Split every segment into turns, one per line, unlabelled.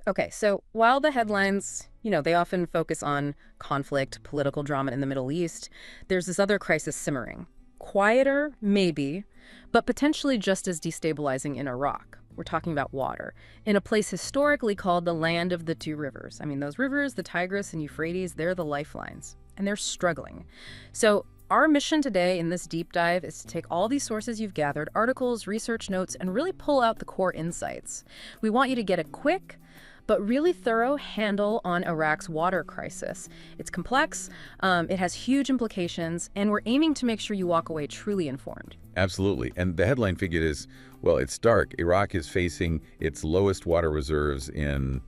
Okay, so while the headlines, they often focus on conflict, political drama in the Middle East, there's this other crisis simmering. Quieter, maybe, but potentially just as destabilizing in Iraq. We're talking about water, in a place historically called the land of the two rivers. I mean, those rivers, the Tigris and Euphrates, they're the lifelines, and they're struggling. So our mission today in this deep dive is to take all these sources you've gathered, articles, research notes, and really pull out the core insights. We want you to get a quick, but really thorough handle on Iraq's water crisis. It's complex, it has huge implications, and we're aiming to make sure you walk away truly informed.
Absolutely. And the headline figure is, well, it's stark. Iraq is facing its lowest water reserves in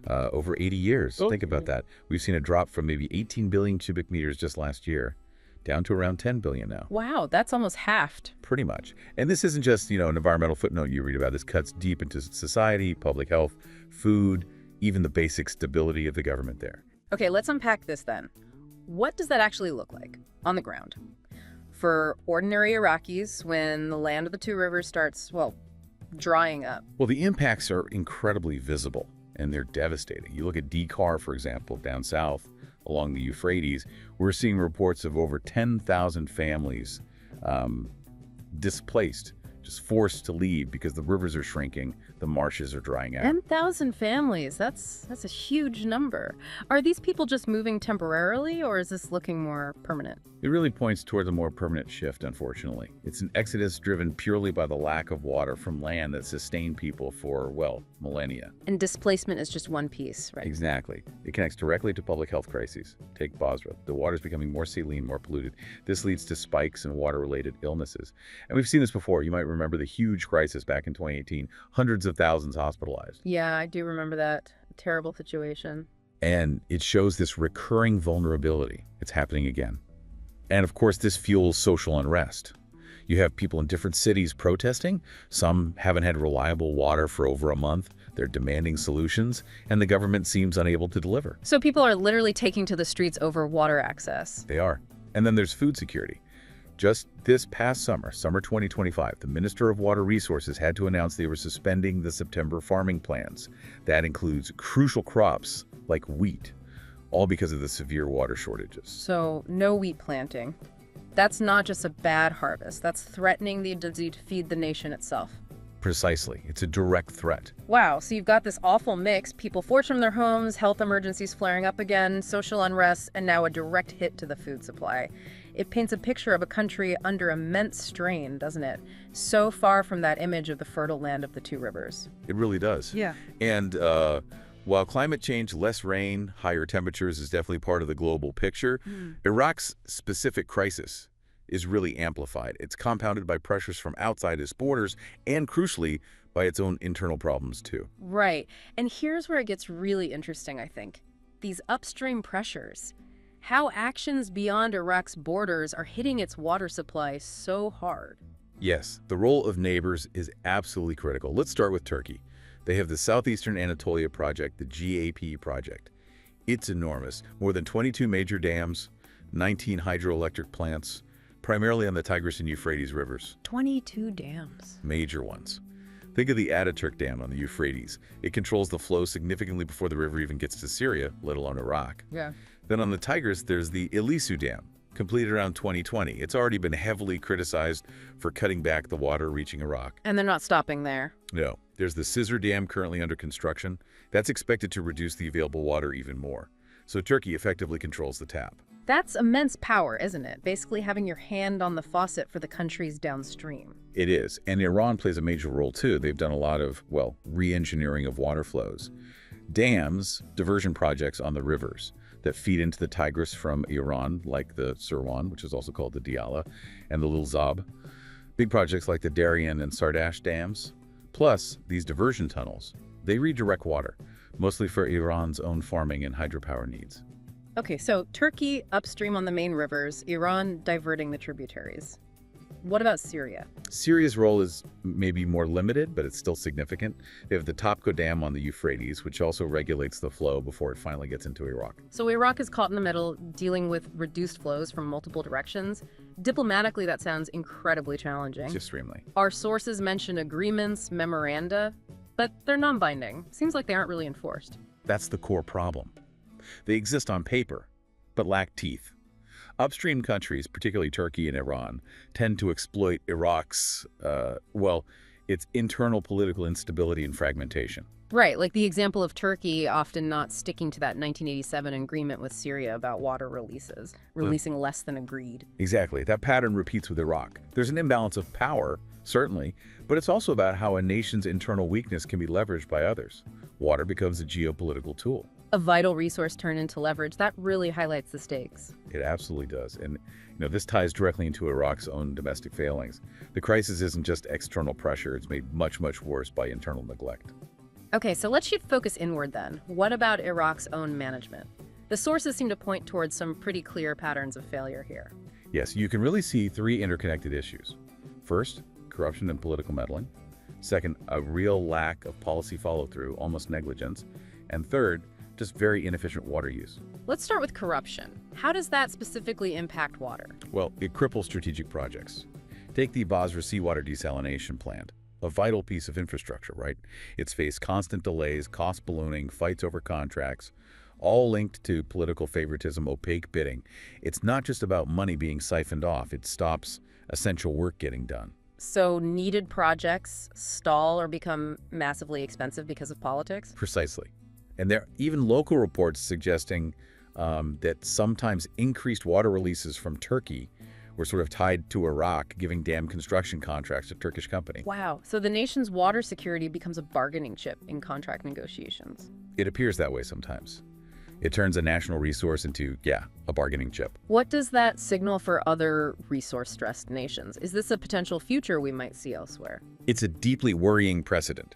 over 80 years.
Oh.
Think about that. We've seen a drop from maybe 18 billion cubic meters just last year down to around 10 billion now.
Wow, that's almost halved.
Pretty much. And this isn't just, an environmental footnote you read about. This cuts deep into society, public health, food, even the basic stability of the government there.
Okay, let's unpack this then. What does that actually look like on the ground? For ordinary Iraqis, when the land of the two rivers starts, well, drying up.
Well, the impacts are incredibly visible, and they're devastating. You look at Dhi Qar, for example, down south along the Euphrates, we're seeing reports of over 10,000 families displaced, just forced to leave because the rivers are shrinking, the marshes are drying out.
10,000 families, that's a huge number. Are these people just moving temporarily, or is this looking more permanent?
It really points toward a more permanent shift, unfortunately. It's an exodus driven purely by the lack of water from land that sustained people for, well, millennia.
And displacement is just one piece, right?
Exactly. It connects directly to public health crises. Take Basra. The water is becoming more saline, more polluted. This leads to spikes in water-related illnesses. And we've seen this before. You might remember the huge crisis back in 2018. Hundreds of thousands hospitalized.
Yeah, I do remember that. Terrible situation.
And it shows this recurring vulnerability. It's happening again. And of course, this fuels social unrest. You have people in different cities protesting. Some haven't had reliable water for over a month. They're demanding solutions, and the government seems unable to deliver.
So people are literally taking to the streets over water access.
They are. And then there's food security. Just this past summer, summer 2025, the Minister of Water Resources had to announce they were suspending the September farming plans. That includes crucial crops like wheat, all because of the severe water shortages.
So no wheat planting. That's not just a bad harvest. That's threatening the ability to feed the nation itself.
Precisely. It's a direct threat.
Wow, so you've got this awful mix, people forced from their homes, health emergencies flaring up again, social unrest, and now a direct hit to the food supply. It paints a picture of a country under immense strain, doesn't it? So far from that image of the fertile land of the two rivers.
It really does.
Yeah.
And while climate change, less rain, higher temperatures is definitely part of the global picture, Iraq's specific crisis is really amplified. It's compounded by pressures from outside its borders and, crucially, by its own internal problems, too.
Right. And here's where it gets really interesting, I think. These upstream pressures. How actions beyond Iraq's borders are hitting its water supply so hard.
Yes, the role of neighbors is absolutely critical. Let's start with Turkey. They have the Southeastern Anatolia Project, the GAP project. It's enormous. More than 22 major dams, 19 hydroelectric plants, primarily on the Tigris and Euphrates rivers.
22 dams.
Major ones. Think of the Ataturk Dam on the Euphrates. It controls the flow significantly before the river even gets to Syria, let alone Iraq.
Yeah.
Then on the Tigris, there's the Ilisu Dam, completed around 2020. It's already been heavily criticized for cutting back the water reaching Iraq.
And they're not stopping there.
No. There's the Scissor Dam currently under construction. That's expected to reduce the available water even more. So Turkey effectively controls the tap.
That's immense power, isn't it? Basically having your hand on the faucet for the countries downstream.
It is. And Iran plays a major role, too. They've done a lot of, well, re-engineering of water flows. Dams, diversion projects on the rivers that feed into the Tigris from Iran, like the Sirwan, which is also called the Diyala, and the Lil Zab. Big projects like the Darien and Sardash dams. Plus, these diversion tunnels, they redirect water, mostly for Iran's own farming and hydropower needs.
Okay, so Turkey upstream on the main rivers, Iran diverting the tributaries. What about Syria?
Syria's role is maybe more limited, but it's still significant. They have the Topko Dam on the Euphrates, which also regulates the flow before it finally gets into Iraq.
So Iraq is caught in the middle, dealing with reduced flows from multiple directions. Diplomatically, that sounds incredibly challenging.
Extremely.
Our sources mention agreements, memoranda. but they're non-binding. Seems like they aren't really enforced.
That's the core problem. They exist on paper, but lack teeth. Upstream countries, particularly Turkey and Iran, tend to exploit Iraq's, its internal political instability and fragmentation.
Right, like the example of Turkey often not sticking to that 1987 agreement with Syria about water releasing less than agreed.
Exactly. That pattern repeats with Iraq. There's an imbalance of power, certainly, but it's also about how a nation's internal weakness can be leveraged by others. Water becomes a geopolitical tool.
A vital resource turned into leverage. That really highlights the stakes.
It absolutely does. And this ties directly into Iraq's own domestic failings. The crisis isn't just external pressure. It's made much, much worse by internal neglect.
Okay, so let's shift focus inward then. What about Iraq's own management? The sources seem to point towards some pretty clear patterns of failure here.
Yes, you can really see three interconnected issues. First, corruption and political meddling. Second, a real lack of policy follow-through, almost negligence. And third, just very inefficient water use.
Let's start with corruption. How does that specifically impact water?
Well, it cripples strategic projects. Take the Basra seawater desalination plant, a vital piece of infrastructure, right? It's faced constant delays, cost ballooning, fights over contracts, all linked to political favoritism, opaque bidding. It's not just about money being siphoned off. It stops essential work getting done.
So needed projects stall or become massively expensive because of politics?
Precisely. And there are even local reports suggesting that sometimes increased water releases from Turkey were sort of tied to Iraq, giving dam construction contracts to Turkish company.
Wow. So the nation's water security becomes a bargaining chip in contract negotiations.
It appears that way sometimes. It turns a national resource into, a bargaining chip.
What does that signal for other resource-stressed nations? Is this a potential future we might see elsewhere?
It's a deeply worrying precedent.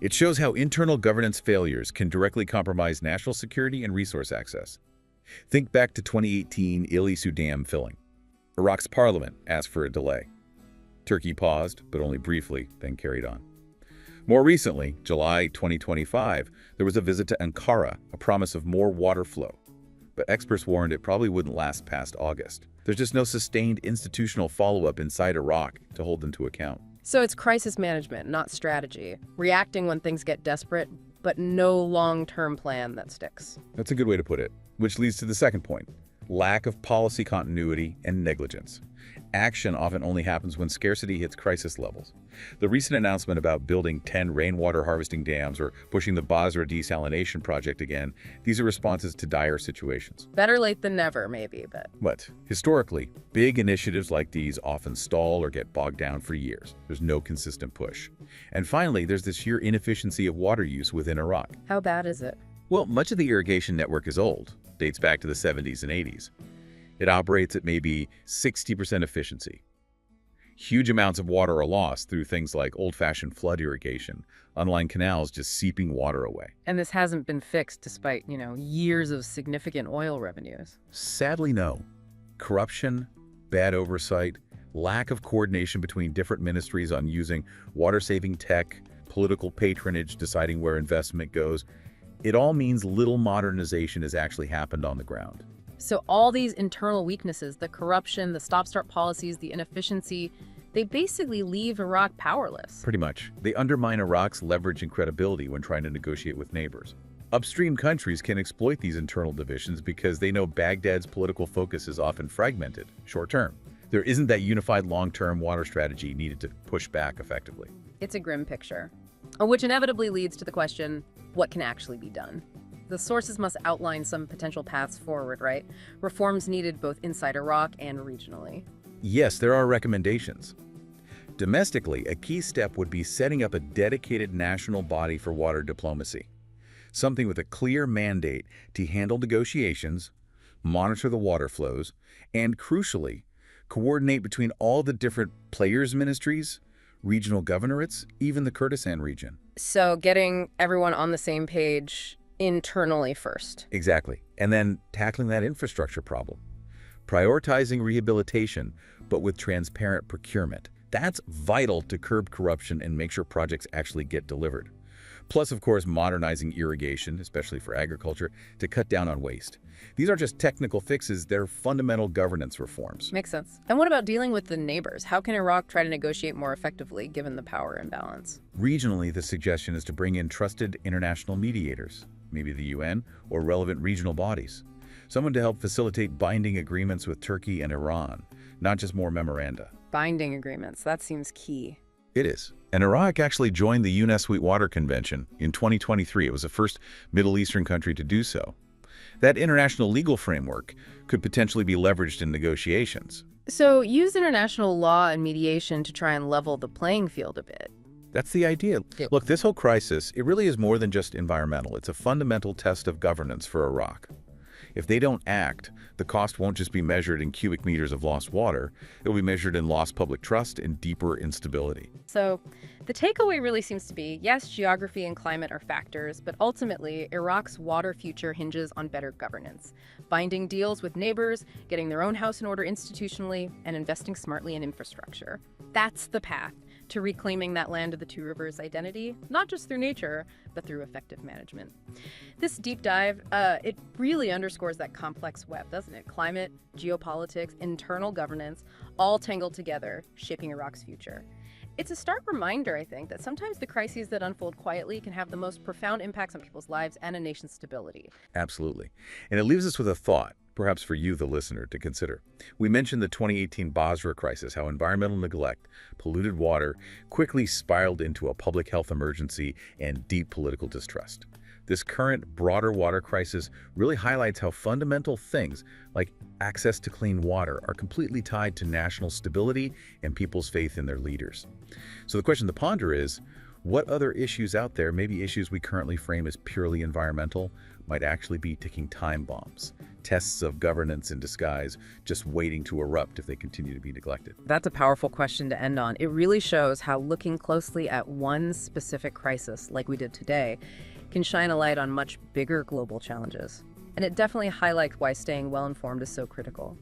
It shows how internal governance failures can directly compromise national security and resource access. Think back to 2018 Ilisu Dam filling. Iraq's parliament asked for a delay. Turkey paused, but only briefly, then carried on. More recently, July 2025, there was a visit to Ankara, a promise of more water flow. But experts warned it probably wouldn't last past August. There's just no sustained institutional follow-up inside Iraq to hold them to account.
So it's crisis management, not strategy. Reacting when things get desperate, but no long-term plan that sticks.
That's a good way to put it, which leads to the second point. Lack of policy continuity and negligence. Action often only happens when scarcity hits crisis levels. The recent announcement about building 10 rainwater harvesting dams or pushing the Basra desalination project again, these are responses to dire situations.
Better late than never, maybe, but...
But historically, big initiatives like these often stall or get bogged down for years. There's no consistent push. And finally, there's the sheer inefficiency of water use within Iraq.
How bad is it?
Well, much of the irrigation network is old, dates back to the 70s and 80s. It operates at maybe 60% efficiency. Huge amounts of water are lost through things like old-fashioned flood irrigation, unlined canals just seeping water away.
And this hasn't been fixed despite, years of significant oil revenues.
Sadly, no. Corruption, bad oversight, lack of coordination between different ministries on using water-saving tech, political patronage deciding where investment goes, it all means little modernization has actually happened on the ground.
So all these internal weaknesses, the corruption, the stop-start policies, the inefficiency, they basically leave Iraq powerless.
Pretty much. They undermine Iraq's leverage and credibility when trying to negotiate with neighbors. Upstream countries can exploit these internal divisions because they know Baghdad's political focus is often fragmented, short-term. There isn't that unified long-term water strategy needed to push back effectively.
It's a grim picture, which inevitably leads to the question, what can actually be done? The sources must outline some potential paths forward, right? Reforms needed both inside Iraq and regionally.
Yes, there are recommendations. Domestically, a key step would be setting up a dedicated national body for water diplomacy. Something with a clear mandate to handle negotiations, monitor the water flows, and crucially, coordinate between all the different players' ministries, regional governorates, even the Kurdistan region.
So getting everyone on the same page internally first.
Exactly. And then tackling that infrastructure problem. Prioritizing rehabilitation, but with transparent procurement. That's vital to curb corruption and make sure projects actually get delivered. Plus, of course, modernizing irrigation, especially for agriculture, to cut down on waste. These aren't just technical fixes, they're fundamental governance reforms.
Makes sense. And what about dealing with the neighbors? How can Iraq try to negotiate more effectively given the power imbalance?
Regionally, the suggestion is to bring in trusted international mediators, maybe the UN or relevant regional bodies. Someone to help facilitate binding agreements with Turkey and Iran, not just more memoranda.
Binding agreements, that seems key.
It is. And Iraq actually joined the UN Sweetwater Convention in 2023. It was the first Middle Eastern country to do so. That international legal framework could potentially be leveraged in negotiations.
So use international law and mediation to try and level the playing field a bit.
That's the idea.
Yep.
Look, this whole crisis, it really is more than just environmental. It's a fundamental test of governance for Iraq. If they don't act, the cost won't just be measured in cubic meters of lost water. It will be measured in lost public trust and deeper instability.
So the takeaway really seems to be, yes, geography and climate are factors, but ultimately, Iraq's water future hinges on better governance. Binding deals with neighbors, getting their own house in order institutionally, and investing smartly in infrastructure. That's the path to reclaiming that land of the two rivers identity, not just through nature, but through effective management. This deep dive, it really underscores that complex web, doesn't it? Climate, geopolitics, internal governance, all tangled together, shaping Iraq's future. It's a stark reminder, I think, that sometimes the crises that unfold quietly can have the most profound impacts on people's lives and a nation's stability.
Absolutely. And it leaves us with a thought, perhaps for you, the listener, to consider. We mentioned the 2018 Basra crisis, how environmental neglect, polluted water, quickly spiraled into a public health emergency and deep political distrust. This current, broader water crisis really highlights how fundamental things like access to clean water are completely tied to national stability and people's faith in their leaders. So the question to ponder is, what other issues out there, maybe issues we currently frame as purely environmental, might actually be ticking time bombs, tests of governance in disguise, just waiting to erupt if they continue to be neglected?
That's a powerful question to end on. It really shows how looking closely at one specific crisis, like we did today, can shine a light on much bigger global challenges. And it definitely highlights why staying well-informed is so critical.